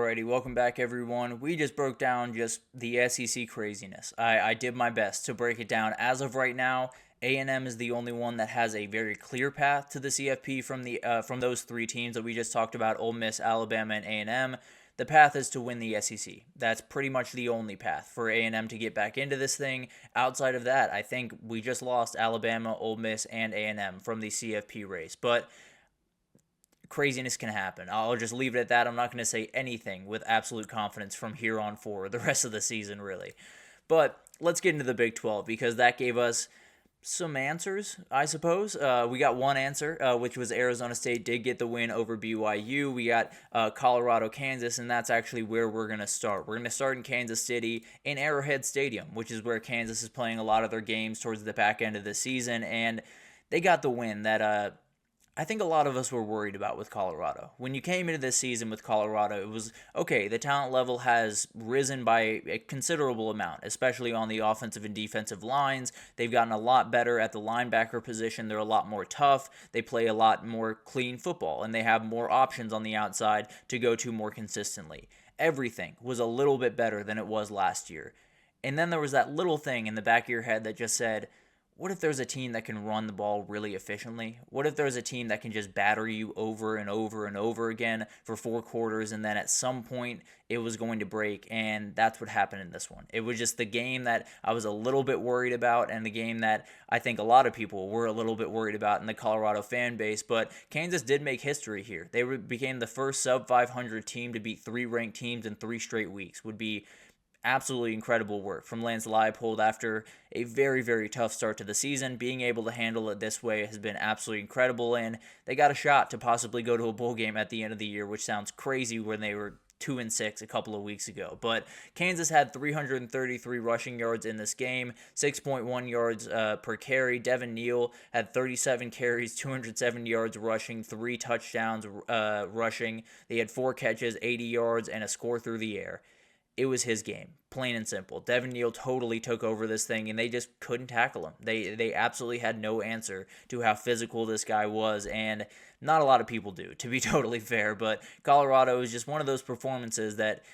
Alrighty, welcome back everyone. We just broke down just the SEC craziness. I did my best to break it down. As of right now, A&M is the only one that has a very clear path to the CFP from those three teams that we just talked about, Ole Miss, Alabama, and A&M. The path is to win the SEC. That's pretty much the only path for A&M to get back into this thing. Outside of that, I think we just lost Alabama, Ole Miss, and A&M from the CFP race. But craziness can happen. I'll just leave it at that. I'm not going to say anything with absolute confidence from here on forward, the rest of the season, really. But let's get into the Big 12 because that gave us some answers, I suppose. We got one answer, which was Arizona State did get the win over BYU. We got Colorado, Kansas, and that's actually where we're going to start. We're going to start in Kansas City in Arrowhead Stadium, which is where Kansas is playing a lot of their games towards the back end of the season, and they got the win that I think a lot of us were worried about with Colorado. When you came into this season with Colorado, it was, okay, the talent level has risen by a considerable amount, especially on the offensive and defensive lines. They've gotten a lot better at the linebacker position. They're a lot more tough. They play a lot more clean football, and they have more options on the outside to go to more consistently. Everything was a little bit better than it was last year. And then there was that little thing in the back of your head that just said, what if there's a team that can run the ball really efficiently? What if there's a team that can just batter you over and over and over again for 4 quarters, and then at some point it was going to break? And that's what happened in this one. It was just the game that I was a little bit worried about, and the game that I think a lot of people were a little bit worried about in the Colorado fan base. But Kansas did make history here. They became the first sub-500 team to beat 3 ranked teams in 3 straight weeks. Would be absolutely incredible work from Lance Leipold after a very, very tough start to the season. Being able to handle it this way has been absolutely incredible, and they got a shot to possibly go to a bowl game at the end of the year, which sounds crazy when they were 2-6 a couple of weeks ago. But Kansas had 333 rushing yards in this game, 6.1 yards per carry. Devin Neal had 37 carries, 270 yards rushing, 3 touchdowns rushing. They had 4 catches, 80 yards, and a score through the air. It was his game, plain and simple. Devin Neal totally took over this thing, and they just couldn't tackle him. They absolutely had no answer to how physical this guy was, and not a lot of people do, to be totally fair. But Colorado is just one of those performances that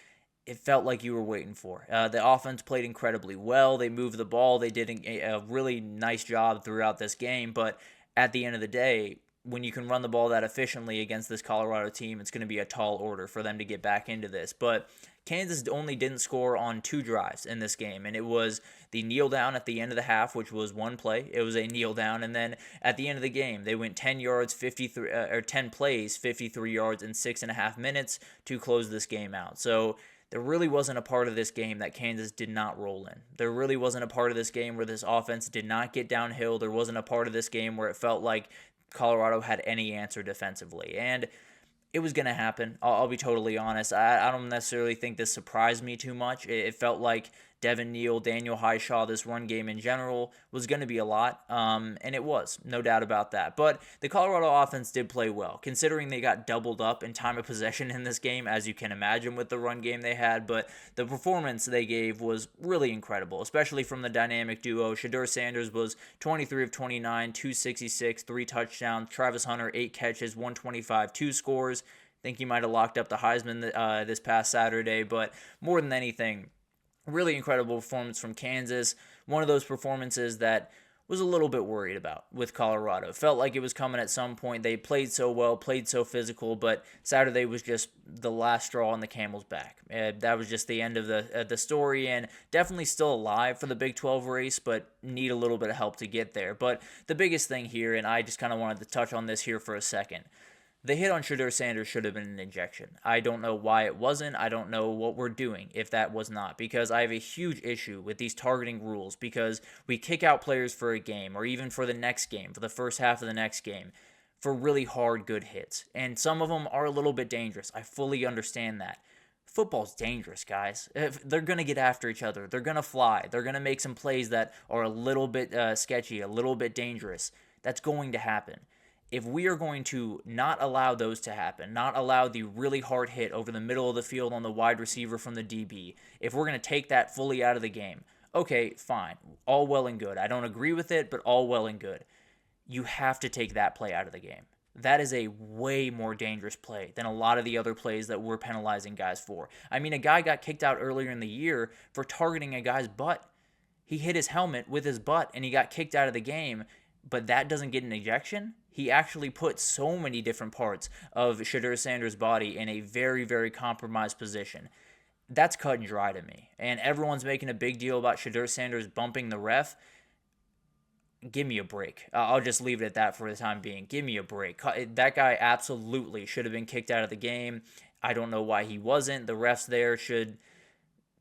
it felt like you were waiting for. The offense played incredibly well. They moved the ball. They did a really nice job throughout this game, but at the end of the day, when you can run the ball that efficiently against this Colorado team, it's going to be a tall order for them to get back into this. But Kansas only didn't score on 2 drives in this game, and it was the kneel down at the end of the half, which was one play. It was a kneel down, and then at the end of the game, they went 10 plays, 53 yards in 6.5 minutes to close this game out. So there really wasn't a part of this game that Kansas did not roll in. There really wasn't a part of this game where this offense did not get downhill. There wasn't a part of this game where it felt like Colorado had any answer defensively, and it was going to happen. I'll be totally honest. I don't necessarily think this surprised me too much. It felt like Devin Neal, Daniel Highshaw, this run game in general was going to be a lot, and it was, no doubt about that. But the Colorado offense did play well, considering they got doubled up in time of possession in this game, as you can imagine with the run game they had. But the performance they gave was really incredible, especially from the dynamic duo. Shedeur Sanders was 23 of 29, 266, 3 touchdowns. Travis Hunter, 8 catches, 125, 2 scores. I think he might have locked up the Heisman this past Saturday, but more than anything, really incredible performance from Kansas. One of those performances that was a little bit worried about with Colorado. Felt like it was coming at some point. They played so well, played so physical, but Saturday was just the last straw on the camel's back. That was just the end of the story, and definitely still alive for the Big 12 race, but need a little bit of help to get there. But the biggest thing here, and I just kind of wanted to touch on this here for a second, the hit on Shedeur Sanders should have been an injection. I don't know why it wasn't. I don't know what we're doing if that was not, because I have a huge issue with these targeting rules, because we kick out players for a game or even for the next game, for the first half of the next game, for really hard, good hits. And some of them are a little bit dangerous. I fully understand that. Football's dangerous, guys. They're going to get after each other. They're going to fly. They're going to make some plays that are a little bit sketchy, a little bit dangerous. That's going to happen. If we are going to not allow those to happen, not allow the really hard hit over the middle of the field on the wide receiver from the DB, if we're going to take that fully out of the game, okay, fine, all well and good. I don't agree with it, but all well and good. You have to take that play out of the game. that is a way more dangerous play than a lot of the other plays that we're penalizing guys for. I mean, a guy got kicked out earlier in the year for targeting a guy's butt. He hit his helmet with his butt and he got kicked out of the game, but that doesn't get an ejection. He actually put so many different parts of Shadur Sanders' body in a very, very compromised position. That's cut and dry to me. And everyone's making a big deal about Shadur Sanders bumping the ref. Give me a break. I'll just leave it at that for the time being. Give me a break. That guy absolutely should have been kicked out of the game. I don't know why he wasn't. The refs there should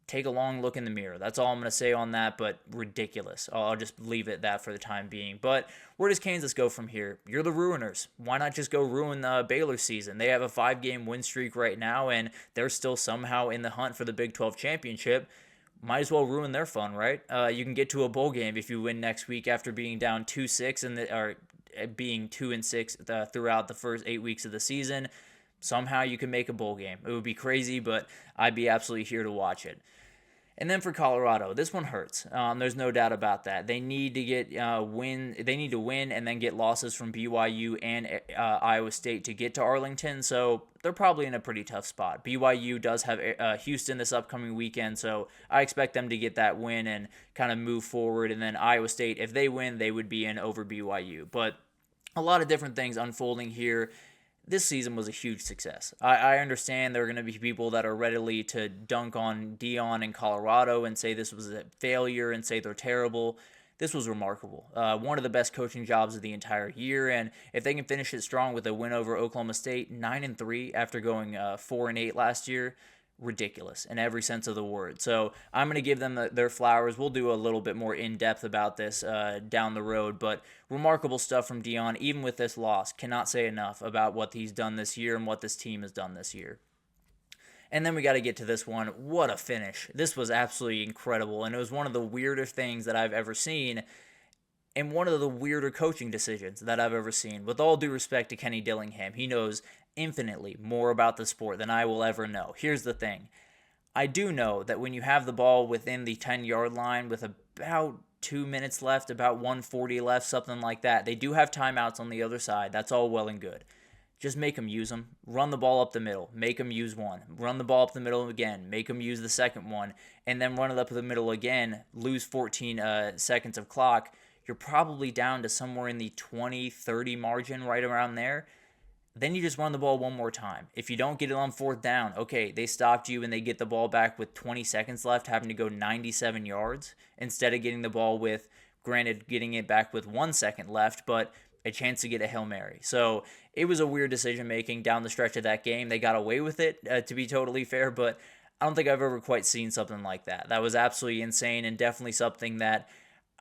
take a long look in the mirror. That's all I'm going to say on that, but ridiculous. I'll just leave it at that for the time being. But where does Kansas go from here? You're the ruiners. Why not just go ruin the Baylor season? They have a 5-game win streak right now, and they're still somehow in the hunt for the Big 12 championship. Might as well ruin their fun, right? You can get to a bowl game if you win next week after being down 2-6 or being 2-6 throughout the first 8 weeks of the season. Somehow you can make a bowl game. It would be crazy, but I'd be absolutely here to watch it. And then for Colorado, this one hurts. There's no doubt about that. They need to get win. They need to win and then get losses from BYU and Iowa State to get to Arlington. So they're probably in a pretty tough spot. BYU does have Houston this upcoming weekend, so I expect them to get that win and kind of move forward. And then Iowa State, if they win, they would be in over BYU. But a lot of different things unfolding here. This season was a huge success. I understand there are going to be people that are readily to dunk on Deion and Colorado and say this was a failure and say they're terrible. This was remarkable. One of the best coaching jobs of the entire year, and if they can finish it strong with a win over Oklahoma State, 9-3 after going 4-8 last year, ridiculous in every sense of the word. So I'm going to give them their flowers. We'll do a little bit more in-depth about this down the road, but remarkable stuff from Deion, even with this loss. Cannot say enough about what he's done this year and what this team has done this year. And then we got to get to this one. What a finish. This was absolutely incredible, and it was one of the weirder things that I've ever seen and one of the weirder coaching decisions that I've ever seen. With all due respect to Kenny Dillingham, he knows infinitely more about the sport than I will ever know. Here's the thing. I do know that when you have the ball within the 10-yard line with about 2 minutes left, about 1:40 left, something like that, they do have timeouts on the other side. That's all well and good. Just make them use them. Run the ball up the middle. Make them use one. Run the ball up the middle again. Make them use the second one. And then run it up the middle again. Lose 14 seconds of clock. You're probably down to somewhere in the 20-30 margin, right around there. Then you just run the ball one more time. If you don't get it on 4th down, okay, they stopped you and they get the ball back with 20 seconds left, having to go 97 yards instead of getting the ball with, granted, getting it back with 1 second left, but a chance to get a Hail Mary. So it was a weird decision-making down the stretch of that game. They got away with it, to be totally fair, but I don't think I've ever quite seen something like that. That was absolutely insane and definitely something that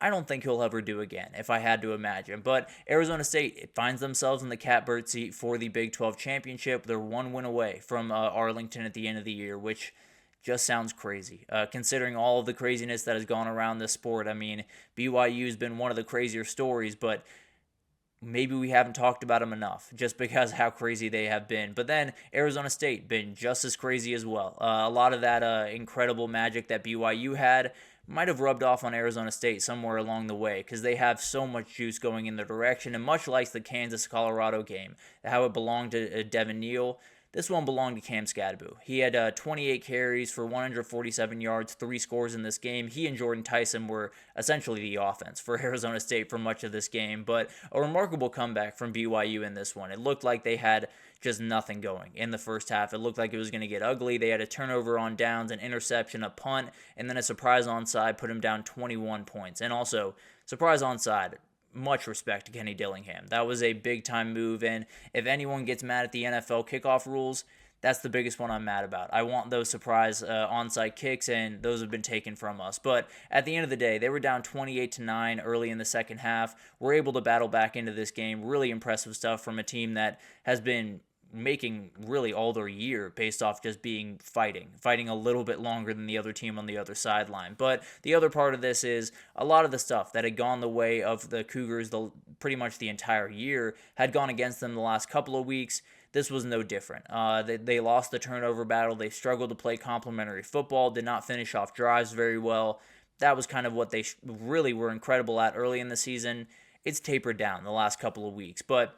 I don't think he'll ever do again, if I had to imagine. But Arizona State finds themselves in the catbird seat for the Big 12 championship. They're one win away from Arlington at the end of the year, which just sounds crazy. Considering all of the craziness that has gone around this sport, I mean, BYU's been one of the crazier stories, but maybe we haven't talked about them enough just because how crazy they have been. But then Arizona State been just as crazy as well. A lot of that incredible magic that BYU had might have rubbed off on Arizona State somewhere along the way because they have so much juice going in their direction. And much like the Kansas-Colorado game, how it belonged to Devin Neal, this one belonged to Cam Scadaboo. He had 28 carries for 147 yards, 3 scores in this game. He and Jordan Tyson were essentially the offense for Arizona State for much of this game, but a remarkable comeback from BYU in this one. It looked like they had just nothing going in the first half. It looked like it was going to get ugly. They had a turnover on downs, an interception, a punt, and then a surprise onside put them down 21 points. And also, surprise onside, much respect to Kenny Dillingham. That was a big-time move, and if anyone gets mad at the NFL kickoff rules, that's the biggest one I'm mad about. I want those surprise onside kicks, and those have been taken from us. But at the end of the day, they were down 28-9 early in the second half. We're able to battle back into this game. Really impressive stuff from a team that has been making really all their year based off just being fighting a little bit longer than the other team on the other sideline. But the other part of this is a lot of the stuff that had gone the way of the Cougars pretty much the entire year had gone against them the last couple of weeks. This was no different. They lost the turnover battle. They struggled to play complementary football, did not finish off drives very well. That was kind of what they really were incredible at early in the season. It's tapered down the last couple of weeks, but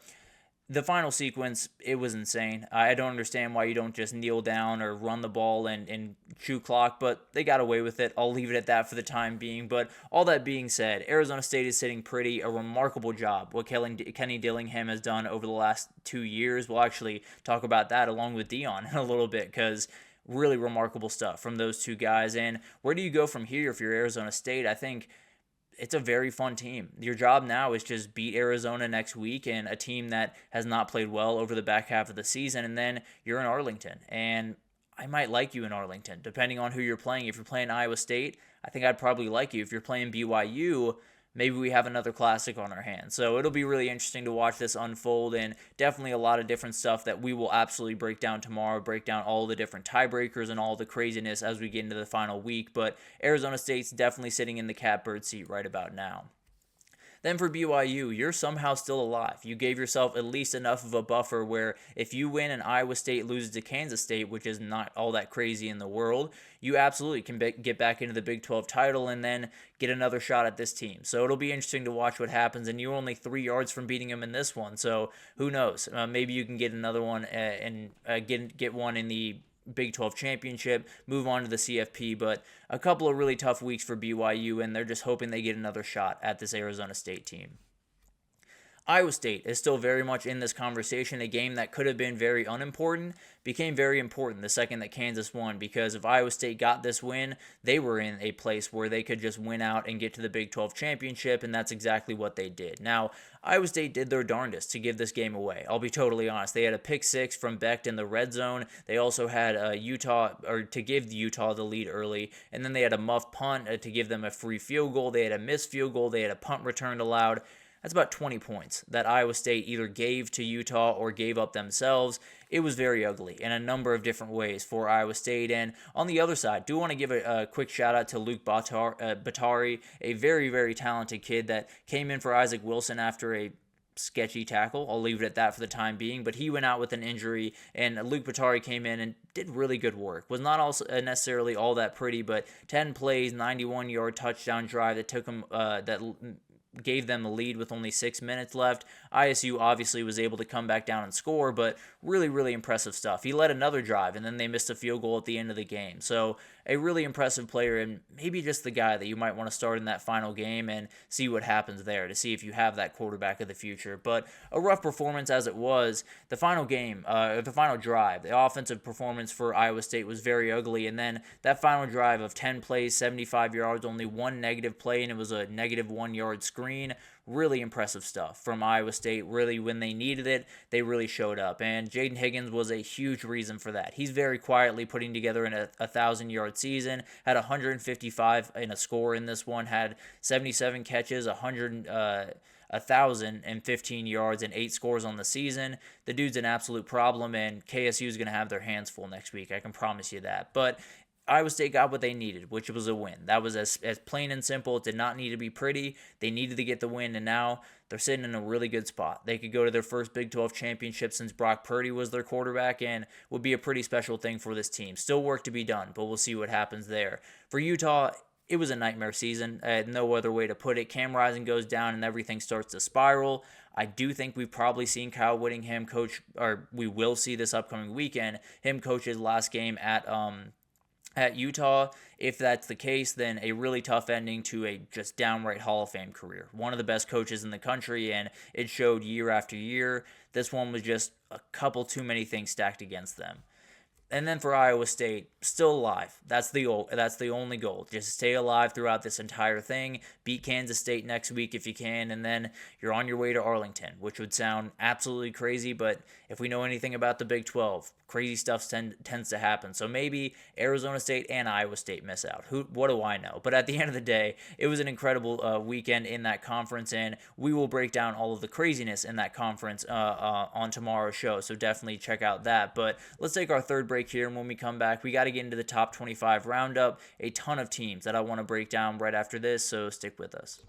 The final sequence, it was insane. I don't understand why you don't just kneel down or run the ball and chew clock, but they got away with it. I'll leave it at that for the time being. But all that being said, Arizona State is sitting pretty. A remarkable job what Kenny Dillingham has done over the last 2 years. We'll actually talk about that along with Dion in a little bit, because really remarkable stuff from those two guys. And where do you go from here if you're Arizona State? I think it's a very fun team. Your job now is just beat Arizona next week, and a team that has not played well over the back half of the season, and then you're in Arlington. And I might like you in Arlington, depending on who you're playing. If you're playing Iowa State, I think I'd probably like you. If you're playing BYU, maybe we have another classic on our hands. So it'll be really interesting to watch this unfold, and definitely a lot of different stuff that we will absolutely break down tomorrow, break down all the different tiebreakers and all the craziness as we get into the final week. But Arizona State's definitely sitting in the catbird seat right about now. Then for BYU, you're somehow still alive. You gave yourself at least enough of a buffer where if you win and Iowa State loses to Kansas State, which is not all that crazy in the world, you absolutely can get back into the Big 12 title and then get another shot at this team. So it'll be interesting to watch what happens. And you're only 3 yards from beating them in this one. So who knows? Maybe you can get another one and get one in the Big 12 championship, move on to the CFP, but a couple of really tough weeks for BYU, and they're just hoping they get another shot at this Arizona State team. Iowa State is still very much in this conversation. A game that could have been very unimportant became very important the second that Kansas won, because if Iowa State got this win, they were in a place where they could just win out and get to the Big 12 championship, and that's exactly what they did. Now, Iowa State did their darndest to give this game away. I'll be totally honest. They had a pick six from Becht in the red zone. They also had Utah, or to give Utah the lead early, and then they had a muff punt to give them a free field goal. They had a missed field goal. They had a punt returned allowed. That's about 20 points that Iowa State either gave to Utah or gave up themselves. It was very ugly in a number of different ways for Iowa State. And on the other side, do want to give a quick shout out to Luke Batari, a very, very talented kid that came in for Isaac Wilson after a sketchy tackle. I'll leave it at that for the time being, but he went out with an injury, and Luke Batari came in and did really good work. Was not also necessarily all that pretty, but 10 plays, 91-yard touchdown drive that took him gave them the lead with only 6 minutes left. ISU obviously was able to come back down and score, but really, really impressive stuff. He led another drive, and then they missed a field goal at the end of the game. So a really impressive player, and maybe just the guy that you might want to start in that final game and see what happens there to see if you have that quarterback of the future. But a rough performance as it was. The final game, the final drive, the offensive performance for Iowa State was very ugly, and then that final drive of 10 plays, 75 yards, only one negative play, and it was a negative 1-yard screen. Really impressive stuff from Iowa State. Really, when they needed it, they really showed up. And Jaden Higgins was a huge reason for that. He's very quietly putting together a 1,000-yard season, had 155 in a score in this one, had 77 catches, 1,015 yards, and 8 scores on the season. The dude's an absolute problem, and KSU is going to have their hands full next week. I can promise you that. But Iowa State got what they needed, which was a win. That was as plain and simple. It did not need to be pretty. They needed to get the win, and now they're sitting in a really good spot. They could go to their first Big 12 championship since Brock Purdy was their quarterback, and would be a pretty special thing for this team. Still work to be done, but we'll see what happens there. For Utah, it was a nightmare season. I had no other way to put it. Cam Rising goes down, and everything starts to spiral. I do think we've probably seen Kyle Whittingham coach, or we will see this upcoming weekend, him coach his last game at Utah. If that's the case, then a really tough ending to a just downright Hall of Fame career. One of the best coaches in the country, and it showed year after year. This one was just a couple too many things stacked against them. And then for Iowa State, still alive. That's the only goal. Just stay alive throughout this entire thing. Beat Kansas State next week if you can, and then you're on your way to Arlington, which would sound absolutely crazy, but if we know anything about the Big 12, crazy stuff tends to happen. So maybe Arizona State and Iowa State miss out. What do I know? But at the end of the day, it was an incredible weekend in that conference, and we will break down all of the craziness in that conference on tomorrow's show. So definitely check out that. But let's take our third break here, and when we come back, we got to get into the top 25 roundup. A ton of teams that I want to break down right after this, so stick with us.